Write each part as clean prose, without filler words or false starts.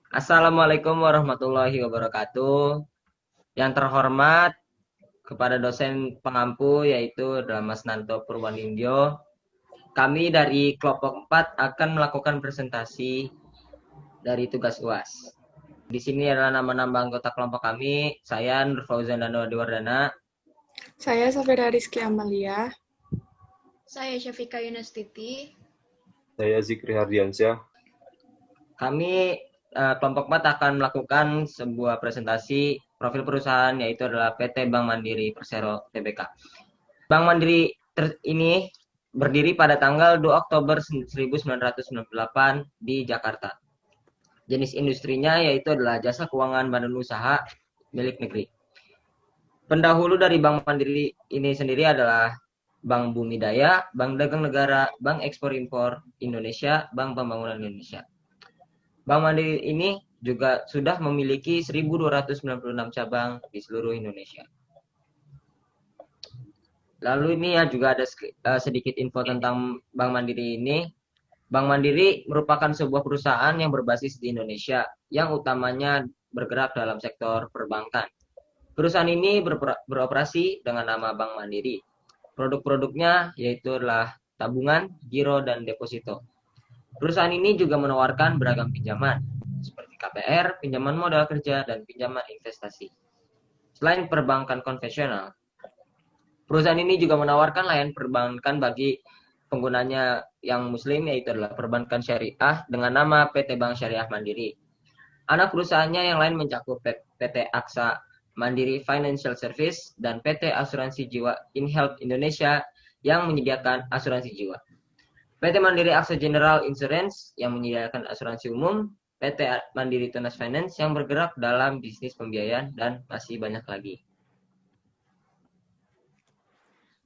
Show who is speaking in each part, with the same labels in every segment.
Speaker 1: Assalamualaikum warahmatullahi wabarakatuh. Yang terhormat kepada dosen pengampu yaitu adalah Mas Nanto Purwanindyo. Kami dari kelompok 4 akan melakukan presentasi dari tugas UAS. Di sini adalah nama-nama anggota kelompok kami. Saya Nur Fauzan Dano Adiwardana.
Speaker 2: Saya Safira Rizky Amalia.
Speaker 3: Saya Syafika Yunastiti.
Speaker 4: Saya Zikri Hardiansyah.
Speaker 1: Kami kelompok 4 akan melakukan sebuah presentasi profil perusahaan yaitu adalah PT Bank Mandiri Persero Tbk. Bank Mandiri ini berdiri pada tanggal 2 Oktober 1998 di Jakarta. Jenis industrinya yaitu adalah jasa keuangan badan usaha milik negeri. Pendahulu dari Bank Mandiri ini sendiri adalah Bank Bumi Daya, Bank Dagang Negara, Bank Ekspor Impor Indonesia, Bank Pembangunan Indonesia. Bank Mandiri ini juga sudah memiliki 1.296 cabang di seluruh Indonesia. Lalu ini ya juga ada sedikit info tentang Bank Mandiri ini. Bank Mandiri merupakan sebuah perusahaan yang berbasis di Indonesia yang utamanya bergerak dalam sektor perbankan. Perusahaan ini beroperasi dengan nama Bank Mandiri. Produk-produknya yaitu adalah tabungan, giro, dan deposito. Perusahaan ini juga menawarkan beragam pinjaman seperti KPR, pinjaman modal kerja, dan pinjaman investasi. Selain perbankan konvensional, perusahaan ini juga menawarkan layanan perbankan bagi penggunanya yang muslim yaitu adalah perbankan syariah dengan nama PT Bank Syariah Mandiri. Anak perusahaannya yang lain mencakup PT Aksa Mandiri Financial Service dan PT Asuransi Jiwa InHealth Indonesia yang menyediakan asuransi jiwa. PT Mandiri Aksa General Insurance yang menyediakan asuransi umum, PT Mandiri Tunas Finance yang bergerak dalam bisnis pembiayaan, dan masih banyak lagi.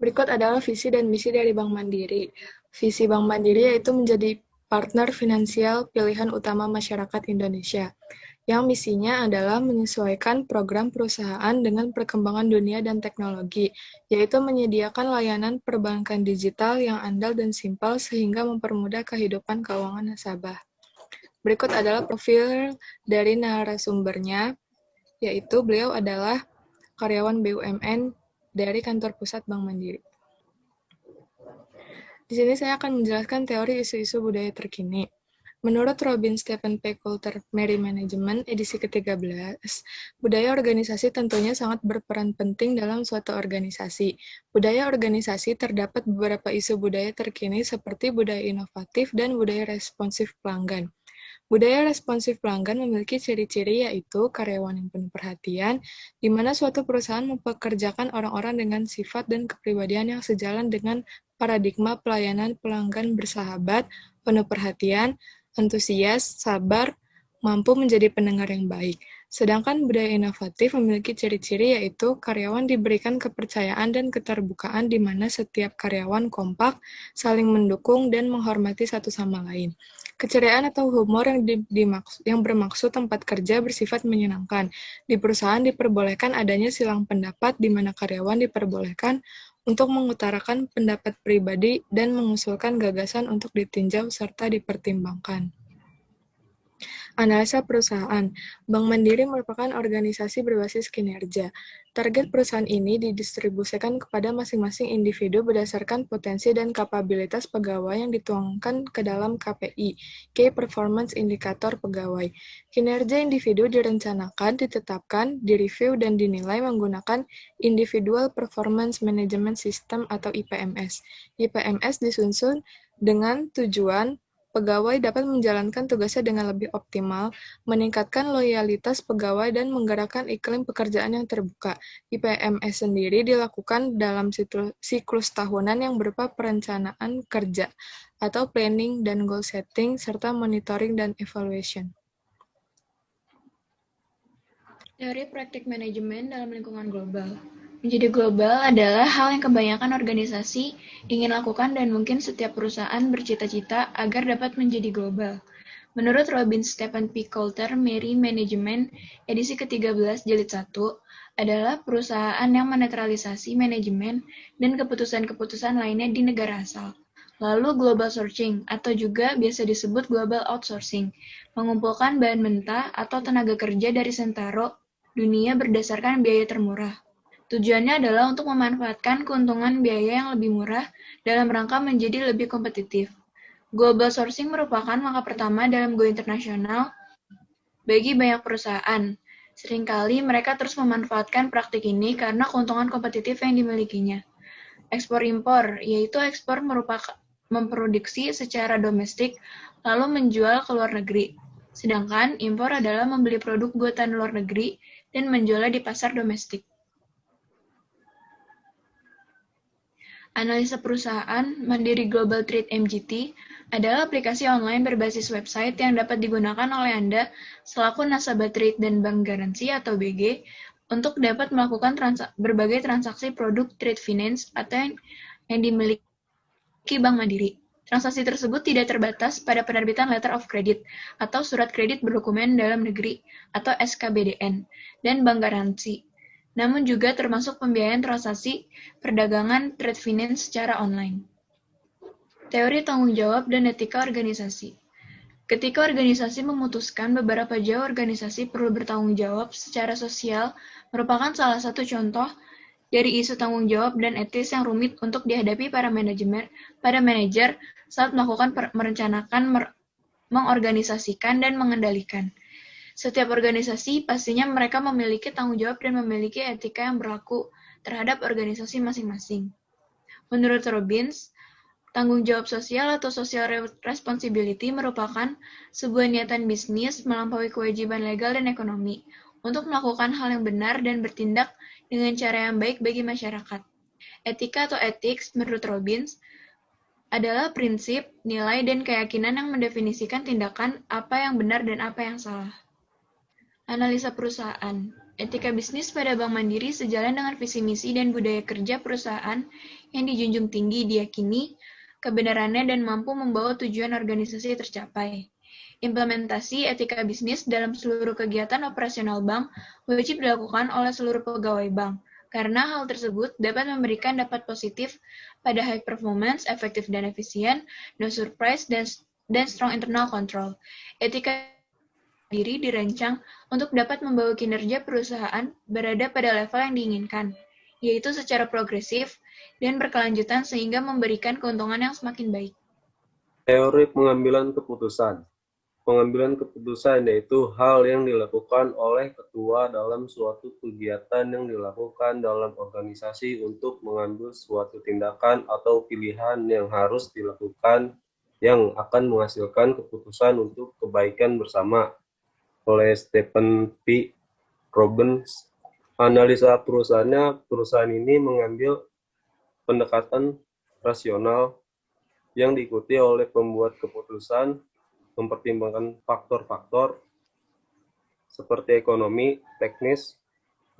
Speaker 2: Berikut adalah visi dan misi dari Bank Mandiri. Visi Bank Mandiri yaitu menjadi partner finansial pilihan utama masyarakat Indonesia, yang misinya adalah menyesuaikan program perusahaan dengan perkembangan dunia dan teknologi, yaitu menyediakan layanan perbankan digital yang andal dan simpel sehingga mempermudah kehidupan keuangan nasabah. Berikut adalah profil dari narasumbernya, yaitu beliau adalah karyawan BUMN dari kantor pusat Bank Mandiri. Di sini saya akan menjelaskan teori isu-isu budaya terkini. Menurut Robin Stephen P. Coulter, Mary Management, edisi ke-13, budaya organisasi tentunya sangat berperan penting dalam suatu organisasi. Budaya organisasi terdapat beberapa isu budaya terkini seperti budaya inovatif dan budaya responsif pelanggan. Budaya responsif pelanggan memiliki ciri-ciri yaitu karyawan yang penuh perhatian, di mana suatu perusahaan mempekerjakan orang-orang dengan sifat dan kepribadian yang sejalan dengan paradigma pelayanan pelanggan bersahabat, penuh perhatian, antusias, sabar, mampu menjadi pendengar yang baik. Sedangkan budaya inovatif memiliki ciri-ciri yaitu karyawan diberikan kepercayaan dan keterbukaan di mana setiap karyawan kompak, saling mendukung, dan menghormati satu sama lain. Keceriaan atau humor yang bermaksud tempat kerja bersifat menyenangkan. Di perusahaan diperbolehkan adanya silang pendapat di mana karyawan diperbolehkan untuk mengutarakan pendapat pribadi dan mengusulkan gagasan untuk ditinjau serta dipertimbangkan. Analisa perusahaan. Bank Mandiri merupakan organisasi berbasis kinerja. Target perusahaan ini didistribusikan kepada masing-masing individu berdasarkan potensi dan kapabilitas pegawai yang dituangkan ke dalam KPI, Key Performance Indicator pegawai. Kinerja individu direncanakan, ditetapkan, direview, dan dinilai menggunakan Individual Performance Management System atau IPMS. IPMS disusun dengan tujuan pegawai dapat menjalankan tugasnya dengan lebih optimal, meningkatkan loyalitas pegawai, dan menggerakkan iklim pekerjaan yang terbuka. IPMS sendiri dilakukan dalam siklus tahunan yang berupa perencanaan kerja, atau planning dan goal setting, serta monitoring dan evaluation.
Speaker 3: Teori praktik manajemen dalam lingkungan global. Menjadi global adalah hal yang kebanyakan organisasi ingin lakukan dan mungkin setiap perusahaan bercita-cita agar dapat menjadi global. Menurut Robin Stephen P. Coulter, Mary Management, edisi ke-13 jilid 1, adalah perusahaan yang menetralisasi manajemen dan keputusan-keputusan lainnya di negara asal, Lalu global sourcing, atau juga biasa disebut global outsourcing, mengumpulkan bahan mentah atau tenaga kerja dari sentaro dunia berdasarkan biaya termurah. Tujuannya adalah untuk memanfaatkan keuntungan biaya yang lebih murah dalam rangka menjadi lebih kompetitif. Global sourcing merupakan langkah pertama dalam go internasional bagi banyak perusahaan. Seringkali mereka terus memanfaatkan praktik ini karena keuntungan kompetitif yang dimilikinya. Ekspor-impor, yaitu ekspor merupakan memproduksi secara domestik lalu menjual ke luar negeri. Sedangkan impor adalah membeli produk buatan luar negeri dan menjualnya di pasar domestik. Analisa perusahaan Mandiri Global Trade MGT adalah aplikasi online berbasis website yang dapat digunakan oleh Anda selaku nasabah trade dan bank garansi atau BG untuk dapat melakukan berbagai transaksi produk trade finance atau yang dimiliki Bank Mandiri. Transaksi tersebut tidak terbatas pada penerbitan letter of credit atau surat kredit berdokumen dalam negeri atau SKBDN dan bank garansi, namun juga termasuk pembiayaan transaksi perdagangan trade finance secara online. Teori tanggung jawab dan etika organisasi. Ketika organisasi memutuskan beberapa jauh organisasi perlu bertanggung jawab secara sosial merupakan salah satu contoh dari isu tanggung jawab dan etis yang rumit untuk dihadapi para manajer saat melakukan merencanakan, mengorganisasikan, dan mengendalikan. Setiap organisasi pastinya mereka memiliki tanggung jawab dan memiliki etika yang berlaku terhadap organisasi masing-masing. Menurut Robbins, tanggung jawab sosial atau social responsibility merupakan sebuah niatan bisnis melampaui kewajiban legal dan ekonomi untuk melakukan hal yang benar dan bertindak dengan cara yang baik bagi masyarakat. Etika atau ethics, menurut Robbins, adalah prinsip, nilai, dan keyakinan yang mendefinisikan tindakan apa yang benar dan apa yang salah. Analisa perusahaan. Etika bisnis pada Bank Mandiri sejalan dengan visi misi dan budaya kerja perusahaan yang dijunjung tinggi diyakini kebenarannya dan mampu membawa tujuan organisasi tercapai. Implementasi etika bisnis dalam seluruh kegiatan operasional bank wajib dilakukan oleh seluruh pegawai bank, karena hal tersebut dapat memberikan dampak positif pada high performance, efektif dan efisien, no surprise, dan strong internal control. Etika diri dirancang untuk dapat membawa kinerja perusahaan berada pada level yang diinginkan, yaitu secara progresif dan berkelanjutan sehingga memberikan keuntungan yang semakin baik.
Speaker 4: Teori pengambilan keputusan. Pengambilan keputusan yaitu hal yang dilakukan oleh ketua dalam suatu kegiatan yang dilakukan dalam organisasi untuk mengambil suatu tindakan atau pilihan yang harus dilakukan yang akan menghasilkan keputusan untuk kebaikan bersama. Oleh Stephen P. Robbins, analisa perusahaan ini mengambil pendekatan rasional yang diikuti oleh pembuat keputusan mempertimbangkan faktor-faktor seperti ekonomi, teknis,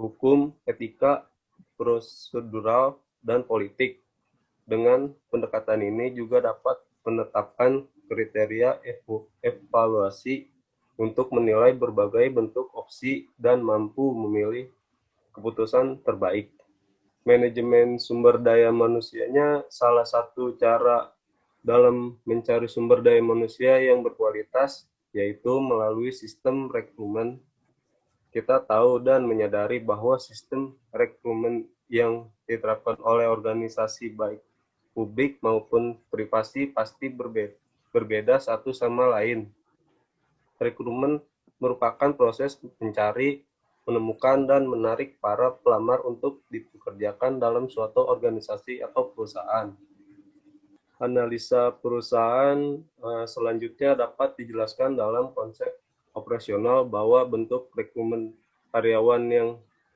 Speaker 4: hukum, etika, prosedural, dan politik. Dengan pendekatan ini juga dapat menetapkan kriteria evaluasi untuk menilai berbagai bentuk opsi dan mampu memilih keputusan terbaik. Manajemen sumber daya manusianya salah satu cara dalam mencari sumber daya manusia yang berkualitas, yaitu melalui sistem rekrutmen. Kita tahu dan menyadari bahwa sistem rekrutmen yang diterapkan oleh organisasi baik publik maupun privasi pasti berbeda satu sama lain. Rekrutmen merupakan proses mencari, menemukan, dan menarik para pelamar untuk dipekerjakan dalam suatu organisasi atau perusahaan. Analisa perusahaan selanjutnya dapat dijelaskan dalam konsep operasional bahwa bentuk rekrutmen karyawan yang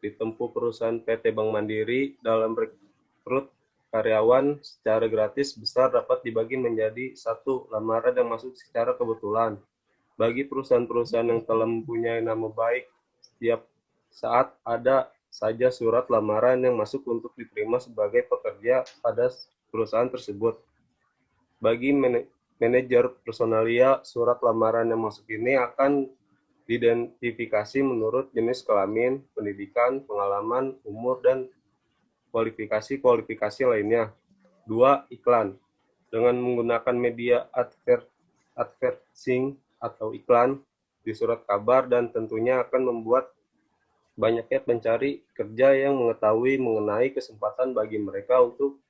Speaker 4: ditempuh perusahaan PT Bank Mandiri dalam rekrut karyawan secara gratis besar dapat dibagi menjadi satu, lamaran yang masuk secara kebetulan. Bagi perusahaan-perusahaan yang telah mempunyai nama baik, setiap saat ada saja surat lamaran yang masuk untuk diterima sebagai pekerja pada perusahaan tersebut. Bagi manajer personalia, surat lamaran yang masuk ini akan diidentifikasi menurut jenis kelamin, pendidikan, pengalaman, umur, dan kualifikasi lainnya. 2. Iklan. dengan menggunakan media advertising atau iklan di surat kabar, dan tentunya akan membuat banyaknya pencari kerja yang mengetahui mengenai kesempatan bagi mereka untuk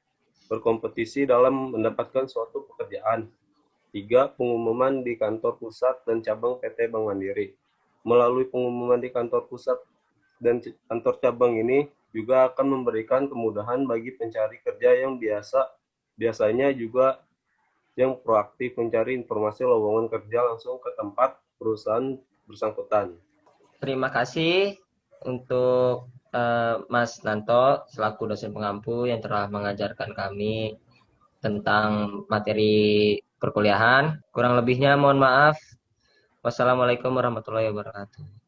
Speaker 4: berkompetisi dalam mendapatkan suatu pekerjaan. 3. Pengumuman di kantor pusat dan cabang PT Bank Mandiri. Melalui pengumuman di kantor pusat dan kantor cabang ini juga akan memberikan kemudahan bagi pencari kerja yang biasanya juga yang proaktif mencari informasi lowongan kerja langsung ke tempat perusahaan bersangkutan.
Speaker 1: Terima kasih untuk Mas Nanto selaku dosen pengampu yang telah mengajarkan kami tentang materi perkuliahan. Kurang lebihnya mohon maaf. Wassalamualaikum warahmatullahi wabarakatuh.